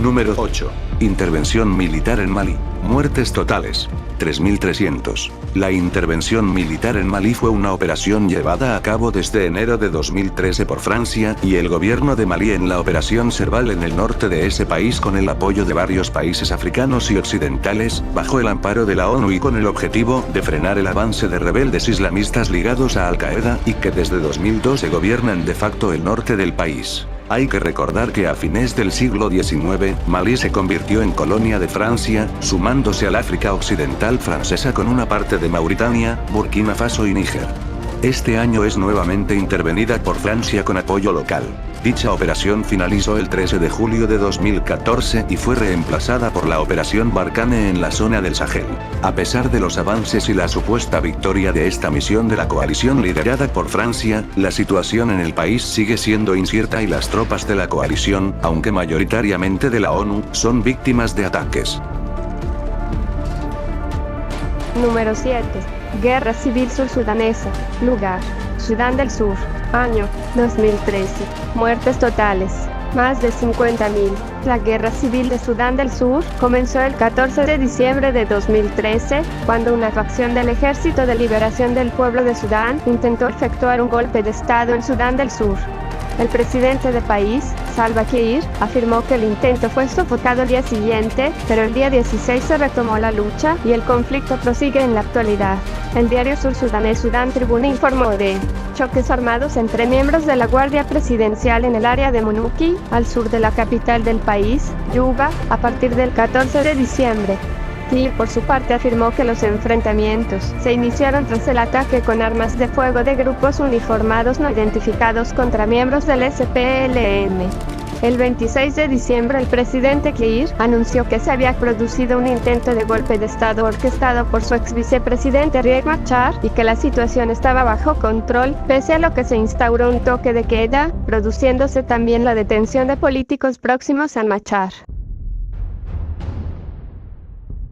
Número 8. Intervención militar en Malí. Muertes totales. 3.300. La intervención militar en Malí fue una operación llevada a cabo desde enero de 2013 por Francia y el gobierno de Malí en la operación Serval en el norte de ese país con el apoyo de varios países africanos y occidentales, bajo el amparo de la ONU y con el objetivo de frenar el avance de rebeldes islamistas ligados a Al-Qaeda y que desde 2012 gobiernan de facto el norte del país. Hay que recordar que a fines del siglo XIX, Malí se convirtió en colonia de Francia, sumándose al África Occidental francesa con una parte de Mauritania, Burkina Faso y Níger. Este año es nuevamente intervenida por Francia con apoyo local. Dicha operación finalizó el 13 de julio de 2014 y fue reemplazada por la Operación Barkhane en la zona del Sahel. A pesar de los avances y la supuesta victoria de esta misión de la coalición liderada por Francia, la situación en el país sigue siendo incierta y las tropas de la coalición, aunque mayoritariamente de la ONU, son víctimas de ataques. Número 7. Guerra Civil Sur-Sudanesa. Lugar: Sudán del Sur. Año: 2013. Muertes totales: más de 50.000. La Guerra Civil de Sudán del Sur comenzó el 14 de diciembre de 2013, cuando una facción del Ejército de Liberación del Pueblo de Sudán intentó efectuar un golpe de Estado en Sudán del Sur. El presidente del país, Salva Kiir, afirmó que el intento fue sofocado el día siguiente, pero el día 16 se retomó la lucha y el conflicto prosigue en la actualidad. El diario sur-sudanés Sudán Tribune informó de choques armados entre miembros de la Guardia Presidencial en el área de Monuki, al sur de la capital del país, Juba, a partir del 14 de diciembre. Kiir por su parte afirmó que los enfrentamientos se iniciaron tras el ataque con armas de fuego de grupos uniformados no identificados contra miembros del SPLM. El 26 de diciembre el presidente Kiir anunció que se había producido un intento de golpe de Estado orquestado por su ex vicepresidente Riek Machar y que la situación estaba bajo control, pese a lo que se instauró un toque de queda, produciéndose también la detención de políticos próximos a Machar.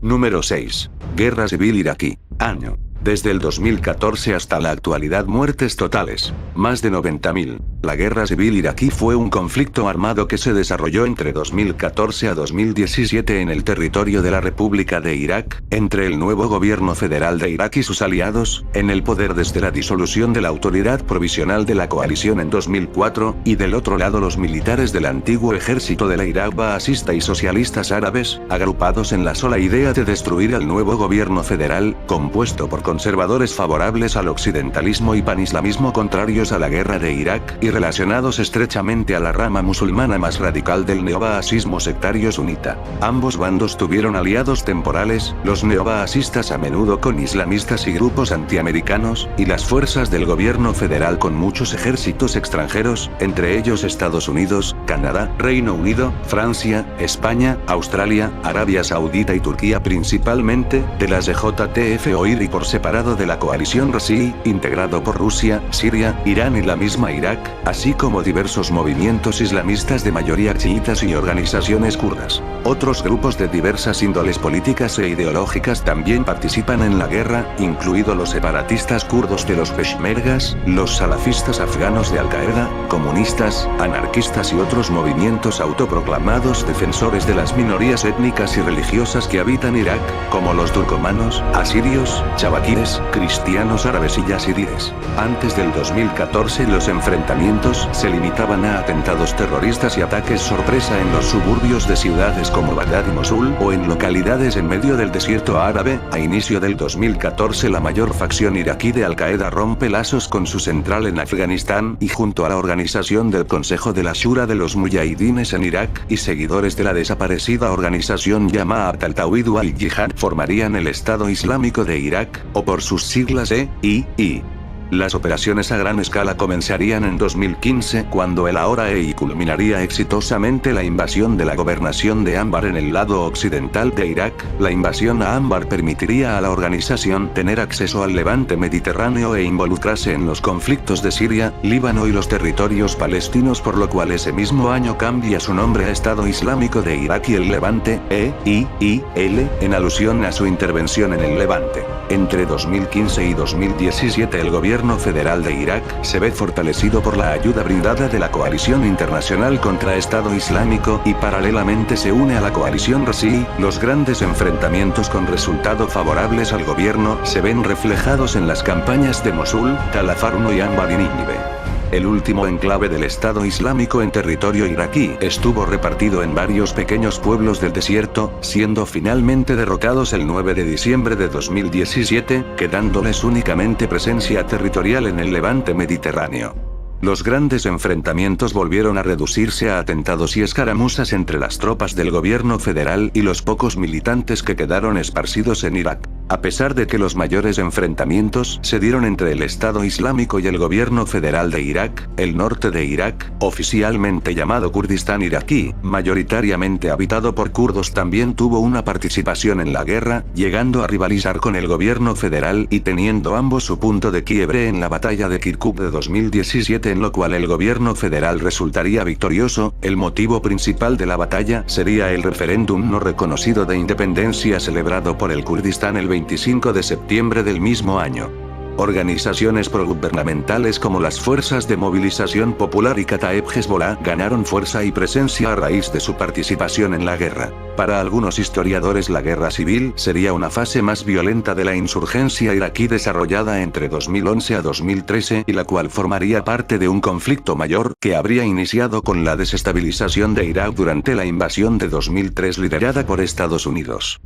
Número 6. Guerra Civil Iraquí. Año: desde el 2014 hasta la actualidad. Muertes totales: más de 90.000. La Guerra Civil Iraquí fue un conflicto armado que se desarrolló entre 2014 a 2017 en el territorio de la República de Irak, entre el nuevo gobierno federal de Irak y sus aliados, en el poder desde la disolución de la Autoridad Provisional de la Coalición en 2004, y del otro lado los militares del antiguo ejército de la Irak baasista y socialistas árabes, agrupados en la sola idea de destruir al nuevo gobierno federal, compuesto por conservadores favorables al occidentalismo y panislamismo contrarios a la guerra de Irak y relacionados estrechamente a la rama musulmana más radical del neobaasismo sectario sunita. Ambos bandos tuvieron aliados temporales, los neobaasistas a menudo con islamistas y grupos antiamericanos, y las fuerzas del gobierno federal con muchos ejércitos extranjeros, entre ellos Estados Unidos, Canadá, Reino Unido, Francia, España, Australia, Arabia Saudita y Turquía, principalmente de las de JTF o IR y por separado de la coalición Razi'i, integrado por Rusia, Siria, Irán y la misma Irak, así como diversos movimientos islamistas de mayoría chiitas y organizaciones kurdas. Otros grupos de diversas índoles políticas e ideológicas también participan en la guerra, incluidos los separatistas kurdos de los peshmergas, los salafistas afganos de Al-Qaeda, comunistas, anarquistas y otros movimientos autoproclamados defensores de las minorías étnicas y religiosas que habitan Irak, como los turcomanos, asirios, chavakíes, cristianos árabes y yazidíes. Antes del 2014 los enfrentamientos se limitaban a atentados terroristas y ataques sorpresa en los suburbios de ciudades como Bagdad y Mosul o en localidades en medio del desierto árabe. A inicio del 2014 la mayor facción iraquí de Al-Qaeda rompe lazos con su central en Afganistán y junto a la organización del Consejo de la Shura de los Mujahidines en Irak y seguidores de la desaparecida organización Jamaat al-Tawhid al-Jihad formarían el Estado Islámico de Irak, o por sus siglas EII. Las operaciones a gran escala comenzarían en 2015 cuando el ahora EI culminaría exitosamente la invasión de la gobernación de Anbar en el lado occidental de Irak. La invasión a Anbar permitiría a la organización tener acceso al levante mediterráneo e involucrarse en los conflictos de Siria, Líbano y los territorios palestinos, por lo cual ese mismo año cambia su nombre a Estado Islámico de Irak y el Levante, EIIL, en alusión a su intervención en el Levante. Entre 2015 y 2017 el gobierno federal de Irak se ve fortalecido por la ayuda brindada de la coalición internacional contra Estado Islámico y paralelamente se une a la coalición RSI. Los grandes enfrentamientos con resultado favorables al gobierno se ven reflejados en las campañas de Mosul, Tal Afarno y Anbar y Nínive. El último enclave del Estado Islámico en territorio iraquí estuvo repartido en varios pequeños pueblos del desierto, siendo finalmente derrotados el 9 de diciembre de 2017, quedándoles únicamente presencia territorial en el levante mediterráneo. Los grandes enfrentamientos volvieron a reducirse a atentados y escaramuzas entre las tropas del gobierno federal y los pocos militantes que quedaron esparcidos en Irak. A pesar de que los mayores enfrentamientos se dieron entre el Estado Islámico y el gobierno federal de Irak, el norte de Irak, oficialmente llamado Kurdistán iraquí, mayoritariamente habitado por kurdos, también tuvo una participación en la guerra, llegando a rivalizar con el gobierno federal y teniendo ambos su punto de quiebre en la batalla de Kirkuk de 2017, en lo cual el gobierno federal resultaría victorioso. El motivo principal de la batalla sería el referéndum no reconocido de independencia celebrado por el Kurdistán el 25 de septiembre del mismo año. Organizaciones progubernamentales como las Fuerzas de Movilización Popular y Kataeb Hezbollah ganaron fuerza y presencia a raíz de su participación en la guerra. Para algunos historiadores, la guerra civil sería una fase más violenta de la insurgencia iraquí desarrollada entre 2011 a 2013 y la cual formaría parte de un conflicto mayor que habría iniciado con la desestabilización de Irak durante la invasión de 2003 liderada por Estados Unidos.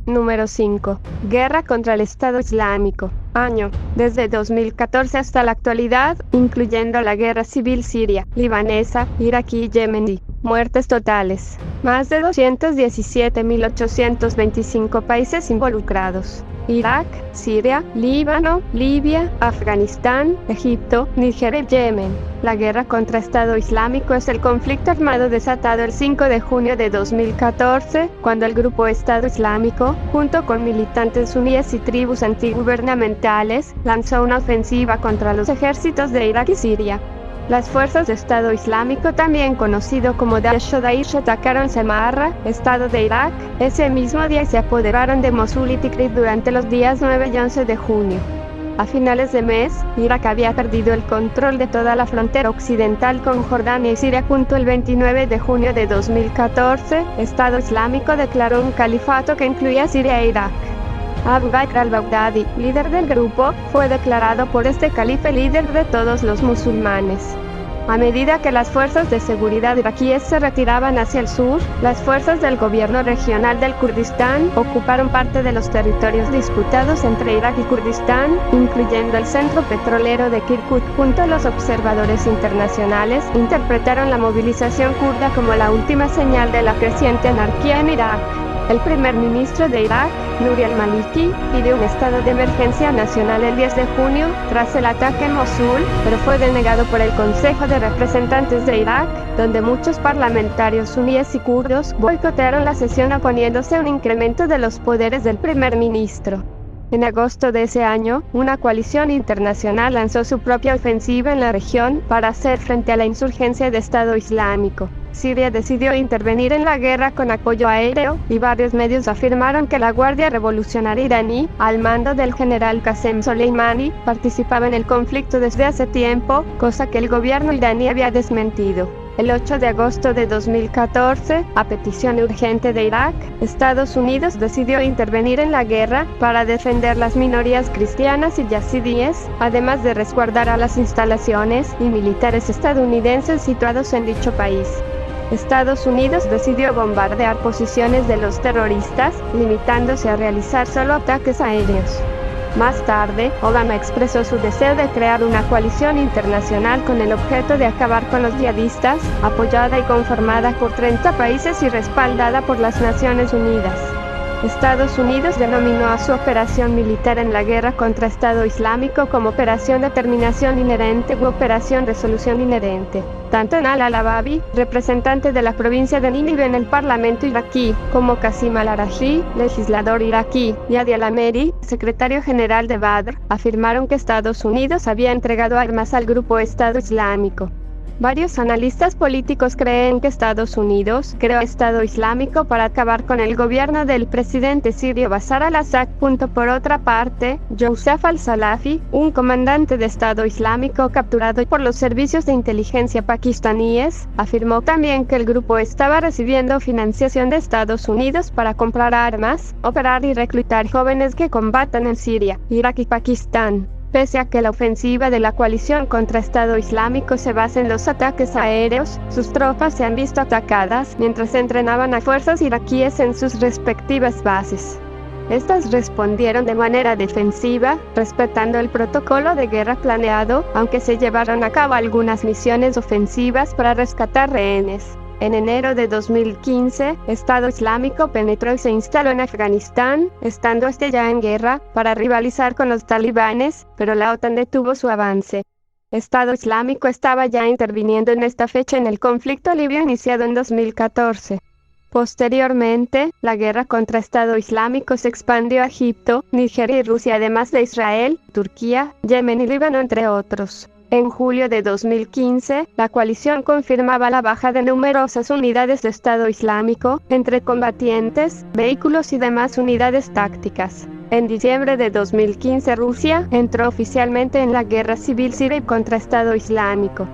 Número 5. Guerra contra el Estado Islámico. Año. Desde 2014 hasta la actualidad, incluyendo la guerra civil siria, libanesa, iraquí y yemení. Muertes totales. Más de 217.825 países involucrados. Irak, Siria, Líbano, Libia, Afganistán, Egipto, Níger y Yemen. La guerra contra Estado Islámico es el conflicto armado desatado el 5 de junio de 2014, cuando el grupo Estado Islámico, junto con militantes suníes y tribus antigubernamentales, lanzó una ofensiva contra los ejércitos de Irak y Siria. Las fuerzas de Estado Islámico, también conocido como Daesh o Daesh, atacaron Samarra, estado de Irak, ese mismo día y se apoderaron de Mosul y Tikrit durante los días 9 y 11 de junio. A finales de mes, Irak había perdido el control de toda la frontera occidental con Jordania y Siria. El 29 de junio de 2014, Estado Islámico declaró un califato que incluía Siria e Irak. Abu Bakr al-Baghdadi, líder del grupo, fue declarado por este califa líder de todos los musulmanes. A medida que las fuerzas de seguridad iraquíes se retiraban hacia el sur, las fuerzas del gobierno regional del Kurdistán ocuparon parte de los territorios disputados entre Irak y Kurdistán, incluyendo el centro petrolero de Kirkuk. Los observadores internacionales interpretaron la movilización kurda como la última señal de la creciente anarquía en Irak. El primer ministro de Irak, Nouri al-Maliki, pidió un estado de emergencia nacional el 10 de junio, tras el ataque en Mosul, pero fue denegado por el Consejo de Representantes de Irak, donde muchos parlamentarios suníes y kurdos boicotearon la sesión oponiéndose a un incremento de los poderes del primer ministro. En agosto de ese año, una coalición internacional lanzó su propia ofensiva en la región para hacer frente a la insurgencia de Estado Islámico. Siria decidió intervenir en la guerra con apoyo aéreo, y varios medios afirmaron que la Guardia Revolucionaria iraní, al mando del general Qasem Soleimani, participaba en el conflicto desde hace tiempo, cosa que el gobierno iraní había desmentido. El 8 de agosto de 2014, a petición urgente de Irak, Estados Unidos decidió intervenir en la guerra para defender las minorías cristianas y yazidíes, además de resguardar a las instalaciones y militares estadounidenses situados en dicho país. Estados Unidos decidió bombardear posiciones de los terroristas, limitándose a realizar solo ataques aéreos. Más tarde, Obama expresó su deseo de crear una coalición internacional con el objeto de acabar con los yihadistas, apoyada y conformada por 30 países y respaldada por las Naciones Unidas. Estados Unidos denominó a su operación militar en la guerra contra Estado Islámico como Operación Determinación Inherente u Operación Resolución Inherente. Tanto Nal al-Ababi, representante de la provincia de Nínive en el parlamento iraquí, como Qasim al-Araji, legislador iraquí, y Hadi al-Ameri, secretario general de Badr, afirmaron que Estados Unidos había entregado armas al grupo Estado Islámico. Varios analistas políticos creen que Estados Unidos creó Estado Islámico para acabar con el gobierno del presidente sirio Bashar al-Assad. Por otra parte, Youssef al-Salafi, un comandante de Estado Islámico capturado por los servicios de inteligencia pakistaníes, afirmó también que el grupo estaba recibiendo financiación de Estados Unidos para comprar armas, operar y reclutar jóvenes que combatan en Siria, Irak y Pakistán. Pese a que la ofensiva de la coalición contra Estado Islámico se basa en los ataques aéreos, sus tropas se han visto atacadas mientras entrenaban a fuerzas iraquíes en sus respectivas bases. Estas respondieron de manera defensiva, respetando el protocolo de guerra planeado, aunque se llevaron a cabo algunas misiones ofensivas para rescatar rehenes. En enero de 2015, Estado Islámico penetró y se instaló en Afganistán, estando este ya en guerra, para rivalizar con los talibanes, pero la OTAN detuvo su avance. Estado Islámico estaba ya interviniendo en esta fecha en el conflicto libio iniciado en 2014. Posteriormente, la guerra contra Estado Islámico se expandió a Egipto, Nigeria y Rusia, además de Israel, Turquía, Yemen y Líbano, entre otros. En julio de 2015, la coalición confirmaba la baja de numerosas unidades de Estado Islámico, entre combatientes, vehículos y demás unidades tácticas. En diciembre de 2015, Rusia entró oficialmente en la guerra civil siria contra Estado Islámico.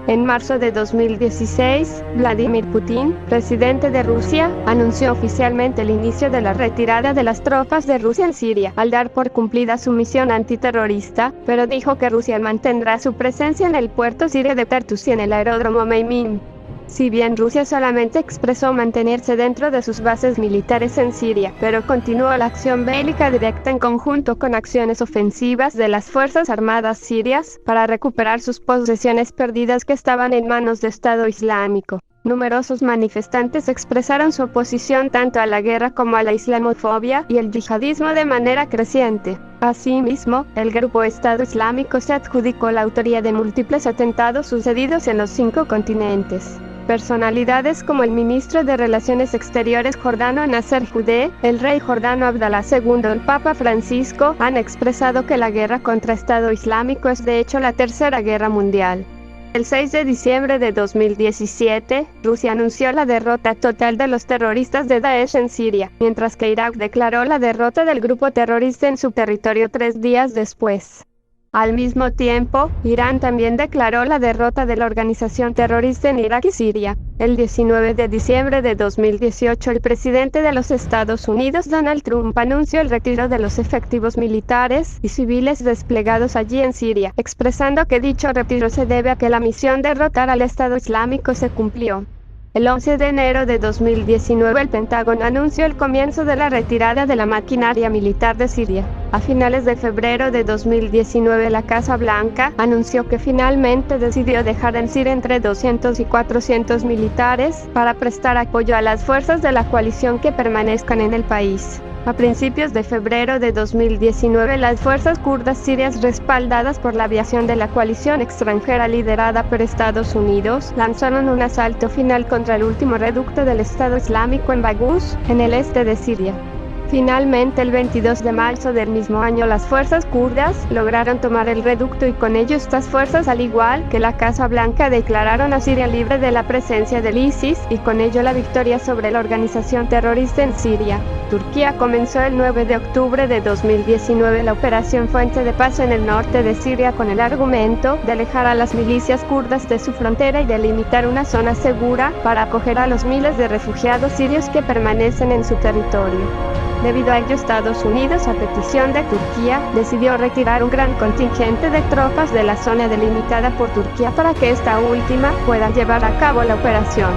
En marzo de 2016, Vladimir Putin, presidente de Rusia, anunció oficialmente el inicio de la retirada de las tropas de Rusia en Siria, al dar por cumplida su misión antiterrorista, pero dijo que Rusia mantendrá su presencia en el puerto sirio de Tartus y en el aeródromo Meymin. Si bien Rusia solamente expresó mantenerse dentro de sus bases militares en Siria, pero continuó la acción bélica directa en conjunto con acciones ofensivas de las Fuerzas Armadas sirias para recuperar sus posesiones perdidas que estaban en manos de Estado Islámico. Numerosos manifestantes expresaron su oposición tanto a la guerra como a la islamofobia y el yihadismo de manera creciente. Asimismo, el grupo Estado Islámico se adjudicó la autoría de múltiples atentados sucedidos en los 5 continentes. Personalidades como el ministro de Relaciones Exteriores jordano Nasser Judeh, el rey jordano Abdalá II, el Papa Francisco, han expresado que la guerra contra Estado Islámico es de hecho la tercera guerra mundial. El 6 de diciembre de 2017, Rusia anunció la derrota total de los terroristas de Daesh en Siria, mientras que Irak declaró la derrota del grupo terrorista en su territorio 3 días después. Al mismo tiempo, Irán también declaró la derrota de la organización terrorista en Irak y Siria. El 19 de diciembre de 2018, el presidente de los Estados Unidos, Donald Trump, anunció el retiro de los efectivos militares y civiles desplegados allí en Siria, expresando que dicho retiro se debe a que la misión de derrotar al Estado Islámico se cumplió. El 11 de enero de 2019 el Pentágono anunció el comienzo de la retirada de la maquinaria militar de Siria. A finales de febrero de 2019 la Casa Blanca anunció que finalmente decidió dejar en Siria entre 200 y 400 militares para prestar apoyo a las fuerzas de la coalición que permanezcan en el país. A principios de febrero de 2019, las fuerzas kurdas sirias respaldadas por la aviación de la coalición extranjera liderada por Estados Unidos, lanzaron un asalto final contra el último reducto del Estado Islámico en Baghouz, en el este de Siria. Finalmente, el 22 de marzo del mismo año, las fuerzas kurdas lograron tomar el reducto y con ello estas fuerzas, al igual que la Casa Blanca, declararon a Siria libre de la presencia del ISIS y con ello la victoria sobre la organización terrorista en Siria. Turquía comenzó el 9 de octubre de 2019 la operación Fuente de Paz en el norte de Siria con el argumento de alejar a las milicias kurdas de su frontera y delimitar una zona segura para acoger a los miles de refugiados sirios que permanecen en su territorio. Debido a ello, Estados Unidos, a petición de Turquía, decidió retirar un gran contingente de tropas de la zona delimitada por Turquía para que esta última pueda llevar a cabo la operación.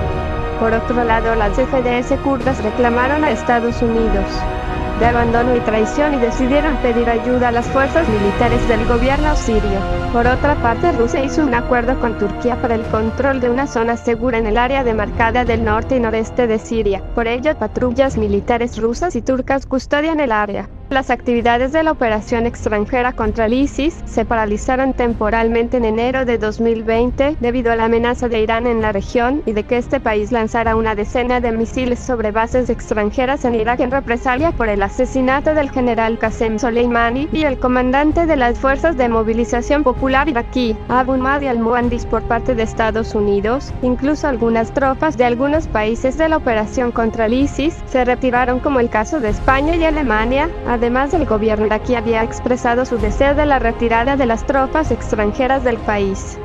Por otro lado, las FDS kurdas reclamaron a Estados Unidos de abandono y traición y decidieron pedir ayuda a las fuerzas militares del gobierno sirio. Por otra parte, Rusia hizo un acuerdo con Turquía para el control de una zona segura en el área demarcada del norte y noreste de Siria. Por ello, patrullas militares rusas y turcas custodian el área. Las actividades de la operación extranjera contra el ISIS se paralizaron temporalmente en enero de 2020 debido a la amenaza de Irán en la región y de que este país lanzara una decena de misiles sobre bases extranjeras en Irak en represalia por el asesinato del general Qasem Soleimani y el comandante de las Fuerzas de Movilización Popular iraquí, Abu Mahdi al-Muhandis por parte de Estados Unidos. Incluso algunas tropas de algunos países de la operación contra el ISIS se retiraron, como el caso de España y Alemania. Además, el gobierno iraquí había expresado su deseo de la retirada de las tropas extranjeras del país.